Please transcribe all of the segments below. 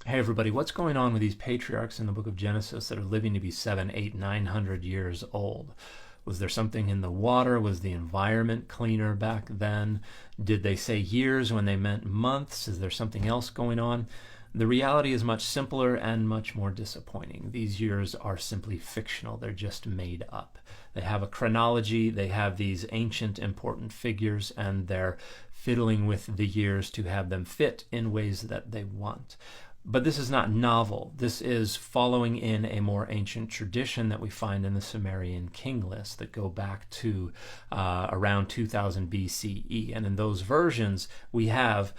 Hey everybody, what's going on with these patriarchs in the book of Genesis that are living to be 7, 8, 900 years old? Was there something in the water? Was the environment cleaner back then? Did they say years when they meant months? Is there something else going on? The reality is much simpler and much more disappointing. These years are simply fictional. They're just made up. They have a chronology, they have these ancient important figures, and they're fiddling with the years to have them fit in ways that they want. But this is not novel. This is following in a more ancient tradition that we find in the Sumerian king lists that go back to around 2000 BCE. And in those versions, we have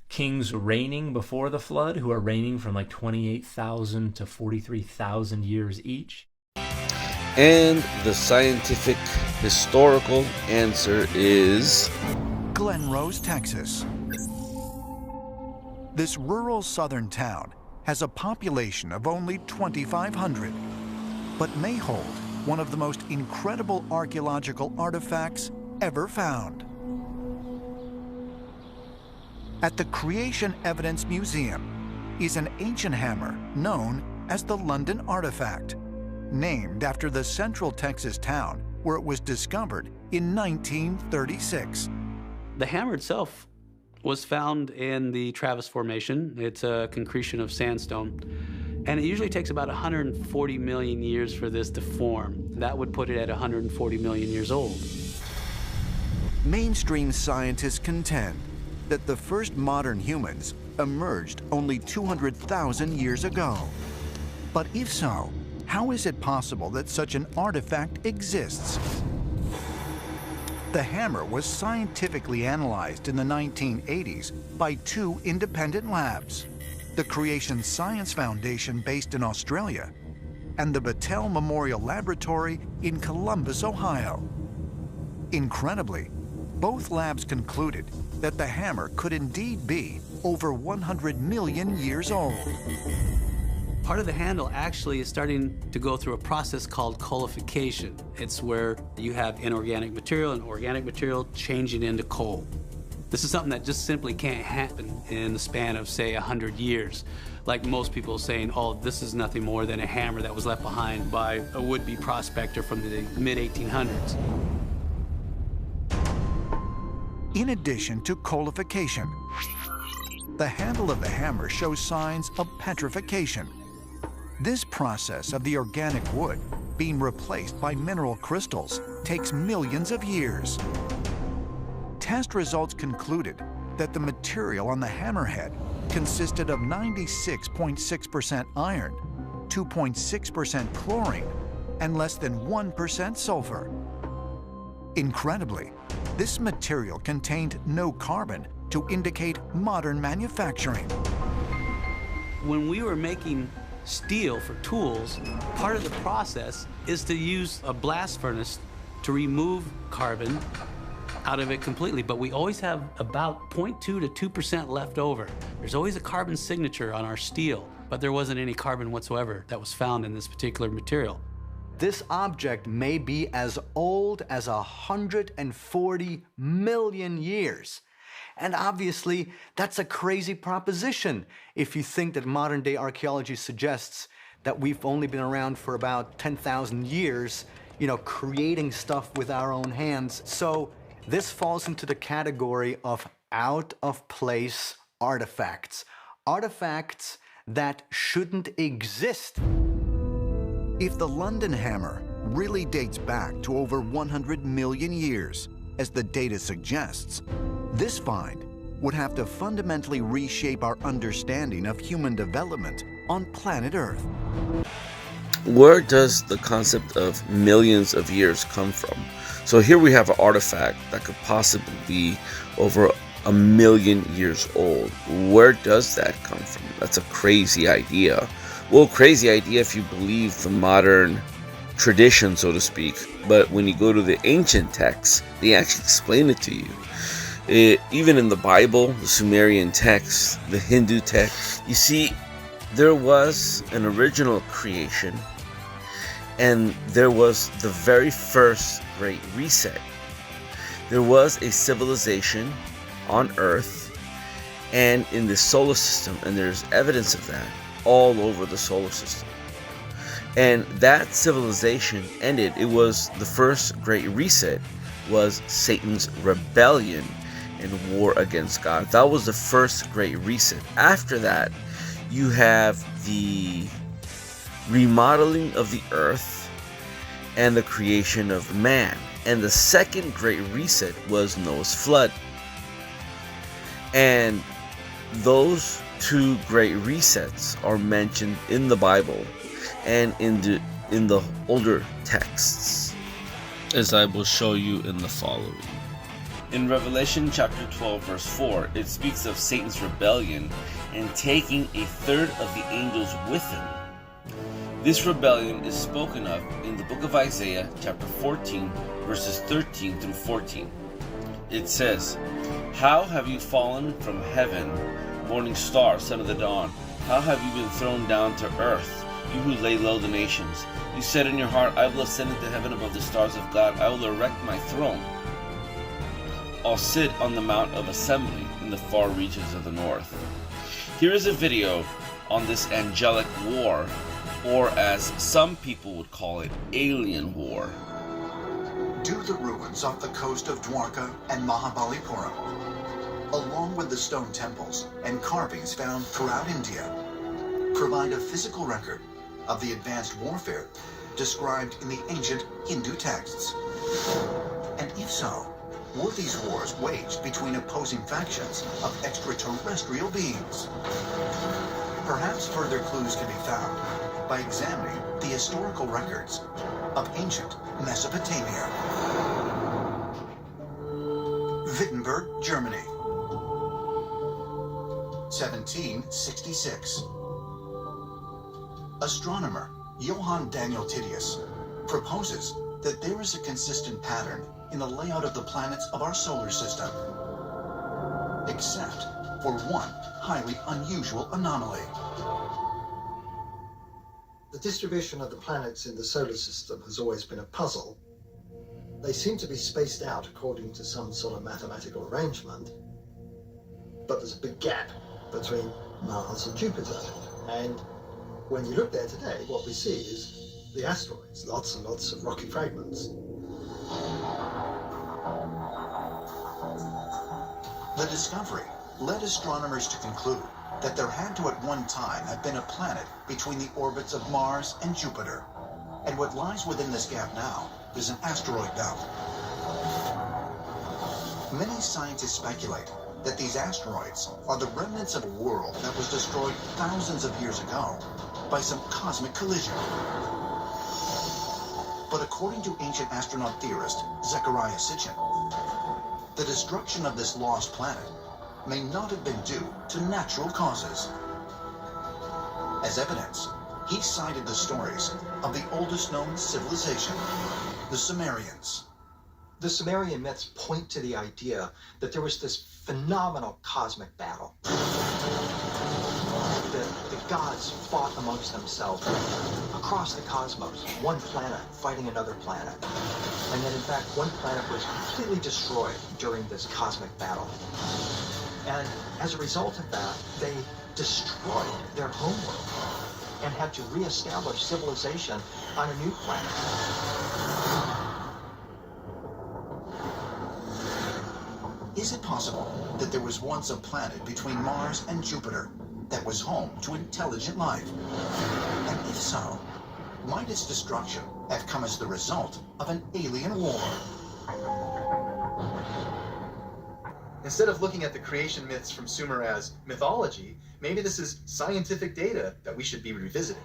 kings reigning before the flood who are reigning from like 28,000 to 43,000 years each. And the scientific historical answer is Glen Rose, Texas. This rural southern town has a population of only 2,500, but may hold one of the most incredible archaeological artifacts ever found. At the Creation Evidence Museum is an ancient hammer known as the London Artifact, named after the central Texas town where it was discovered in 1936. The hammer itself was found in the Travis Formation. It's a concretion of sandstone. And it usually takes about 140 million years for this to form. That would put it at 140 million years old. Mainstream scientists contend that the first modern humans emerged only 200,000 years ago. But if so, how is it possible that such an artifact exists? The hammer was scientifically analyzed in the 1980s by two independent labs, the Creation Science Foundation based in Australia and the Battelle Memorial Laboratory in Columbus, Ohio. Incredibly, both labs concluded that the hammer could indeed be over 100 million years old. Part of the handle actually is starting to go through a process called coalification. It's where you have inorganic material and organic material changing into coal. This is something that just simply can't happen in the span of, say, 100 years. Like most people saying, oh, this is nothing more than a hammer that was left behind by a would-be prospector from the mid-1800s. In addition to coalification, the handle of the hammer shows signs of petrification. This process of the organic wood being replaced by mineral crystals takes millions of years. Test results concluded that the material on the hammerhead consisted of 96.6% iron, 2.6% chlorine, and less than 1% sulfur. Incredibly, this material contained no carbon to indicate modern manufacturing. When we were making steel for tools, part of the process is to use a blast furnace to remove carbon out of it completely, but we always have about 0.2 to 2% left over. There's always a carbon signature on our steel, but there wasn't any carbon whatsoever that was found in this particular material. This object may be as old as 140 million years. And obviously, that's a crazy proposition if you think that modern-day archaeology suggests that we've only been around for about 10,000 years, creating stuff with our own hands. So this falls into the category of out-of-place artifacts. Artifacts that shouldn't exist. If the London hammer really dates back to over 100 million years, as the data suggests, this find would have to fundamentally reshape our understanding of human development on planet Earth. where does the concept of millions of years come from? So here we have an artifact that could possibly be over 1 million years old. Where does that come from? That's a crazy idea. Well, crazy idea if you believe the modern tradition, so to speak. But when you go to the ancient texts, they actually explain it to you. Even in the Bible, the Sumerian text, the Hindu text, you see, there was an original creation, and there was the very first great reset. There was a civilization on Earth, and in the solar system, and there's evidence of that all over the solar system. And that civilization ended. It was the first great reset, was Satan's rebellion and war against God. That was the first great reset. After that, you have the remodeling of the earth and the creation of man. And the second great reset was Noah's flood. And those two great resets are mentioned in the Bible and in the older texts, as I will show you in the following. In Revelation chapter 12 verse 4, it speaks of Satan's rebellion and taking a third of the angels with him. This rebellion is spoken of in the book of Isaiah chapter 14 verses 13 through 14. It says, "How have you fallen from heaven, morning star, son of the dawn? How have you been thrown down to earth, you who lay low the nations? You said in your heart, I will ascend into heaven above the stars of God. I will erect my throne. I'll sit on the Mount of Assembly in the far reaches of the north." Here is a video on this angelic war, or as some people would call it, alien war. Do the ruins off the coast of Dwarka and Mahabalipuram, along with the stone temples and carvings found throughout India, provide a physical record of the advanced warfare described in the ancient Hindu texts? And if so, were these wars waged between opposing factions of extraterrestrial beings? Perhaps further clues can be found by examining the historical records of ancient Mesopotamia. Wittenberg, Germany, 1766. Astronomer Johann Daniel Titius proposes that there is a consistent pattern in the layout of the planets of our solar system, except for one highly unusual anomaly. The distribution of the planets in the solar system has always been a puzzle. They seem to be spaced out according to some sort of mathematical arrangement, but there's a big gap between Mars and Jupiter. And when you look there today, what we see is the asteroids, lots and lots of rocky fragments. The discovery led astronomers to conclude that there had to at one time have been a planet between the orbits of Mars and Jupiter. And what lies within this gap now is an asteroid belt. Many scientists speculate that these asteroids are the remnants of a world that was destroyed thousands of years ago by some cosmic collision. But according to ancient astronaut theorist Zecharia Sitchin, the destruction of this lost planet may not have been due to natural causes. As evidence, he cited the stories of the oldest known civilization, the Sumerians. The Sumerian myths point to the idea that there was this phenomenal cosmic battle. The gods fought amongst themselves across the cosmos, one planet fighting another planet. And then in fact, one planet was completely destroyed during this cosmic battle. And as a result of that, they destroyed their homeworld and had to reestablish civilization on a new planet. Is it possible that there was once a planet between Mars and Jupiter that was home to intelligent life? And if so, might its destruction have come as the result of an alien war? Instead of looking at the creation myths from Sumer as mythology, maybe this is scientific data that we should be revisiting.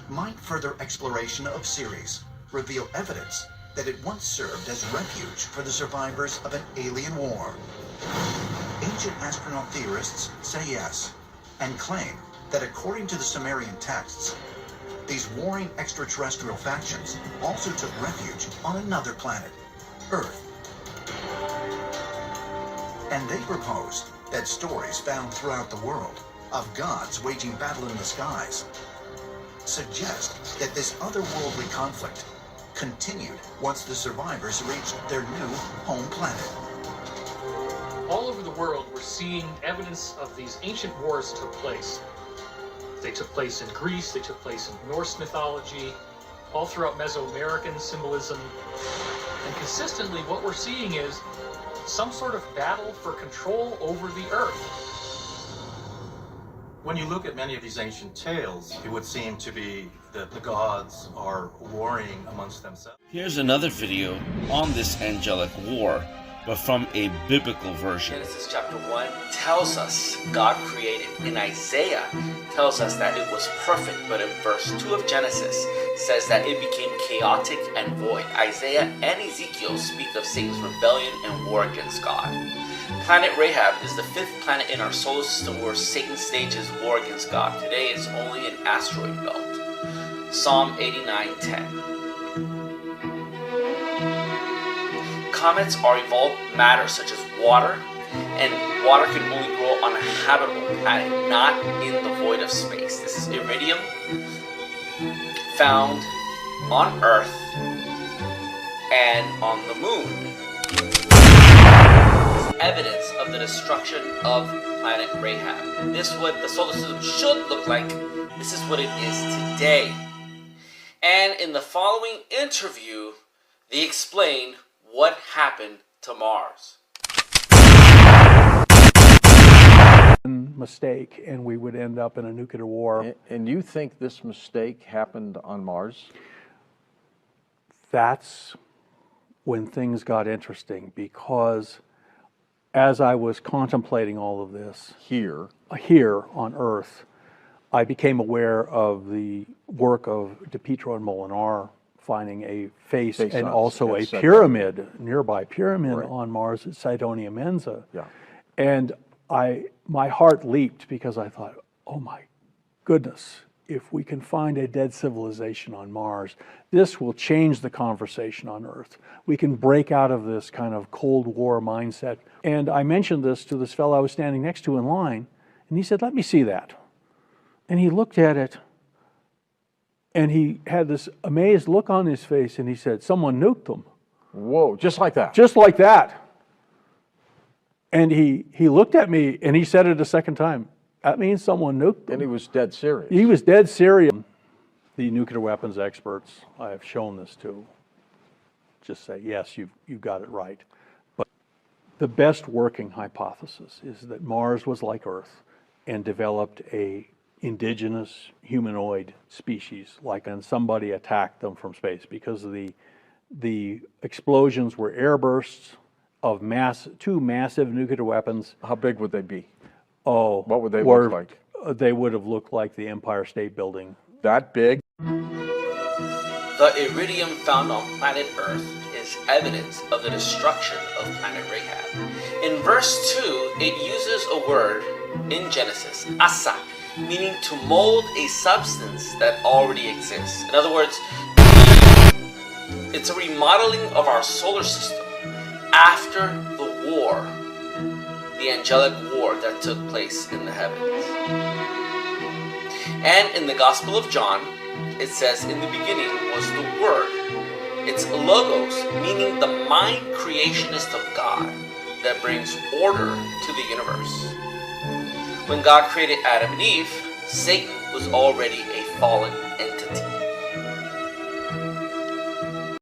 Might further exploration of Ceres reveal evidence that it once served as refuge for the survivors of an alien war? Ancient astronaut theorists say yes, and claim that according to the Sumerian texts, these warring extraterrestrial factions also took refuge on another planet, Earth. And they proposed that stories found throughout the world of gods waging battle in the skies suggest that this otherworldly conflict continued once the survivors reached their new home planet. the world, we're seeing evidence of these ancient wars took place. They took place in Greece, they took place in Norse mythology, all throughout Mesoamerican symbolism. And consistently, what we're seeing is some sort of battle for control over the earth. When you look at many of these ancient tales, it would seem to be that the gods are warring amongst themselves. Here's another video on this angelic war, but from a biblical version. Genesis chapter 1 tells us God created. In Isaiah tells us that it was perfect, but in verse 2 of Genesis says that it became chaotic and void. Isaiah and Ezekiel speak of Satan's rebellion and war against God. Planet Rahab is the 5th planet in our solar system where Satan staged his war against God. Today it's only an asteroid belt. Psalm 89:10. Comets are evolved matter such as water, and water can only grow on a habitable planet, not in the void of space. This is iridium found on Earth and on the moon. Evidence of the destruction of planet Rahab. This is what the solar system should look like. This is what it is today. And in the following interview, they explain what happened to Mars. Mistake, and we would end up in a nuclear war. And you think this mistake happened on Mars? That's when things got interesting, because as I was contemplating all of this here on Earth, I became aware of the work of DePietro and Molinar finding a face and also a pyramid, nearby pyramid on Mars at Cydonia Mensa. Yeah. And my heart leaped because I thought, oh my goodness, if we can find a dead civilization on Mars, this will change the conversation on Earth. We can break out of this kind of Cold War mindset. And I mentioned this to this fellow I was standing next to in line, and he said, let me see that. And he looked at it, and he had this amazed look on his face, and he said, someone nuked them. Whoa, just like that? Just like that. And he looked at me, and he said it a second time. That means someone nuked them. And he was dead serious. He was dead serious. The nuclear weapons experts I have shown this to just say, yes, you've got it right. But the best working hypothesis is that Mars was like Earth and developed a indigenous humanoid species, and somebody attacked them from space, because the explosions were air bursts of two massive nuclear weapons. How big would they be? Oh, what would they look like? They would have looked like the Empire State Building. That big? The iridium found on planet Earth is evidence of the destruction of planet Rahab. In verse 2, it uses a word in Genesis, asa, meaning to mold a substance that already exists. In other words, it's a remodeling of our solar system after the war, the angelic war that took place in the heavens. And in the Gospel of John, it says, in the beginning was the Word. It's logos, meaning the mind creationist of God that brings order to the universe. When God created Adam and Eve, Satan was already a fallen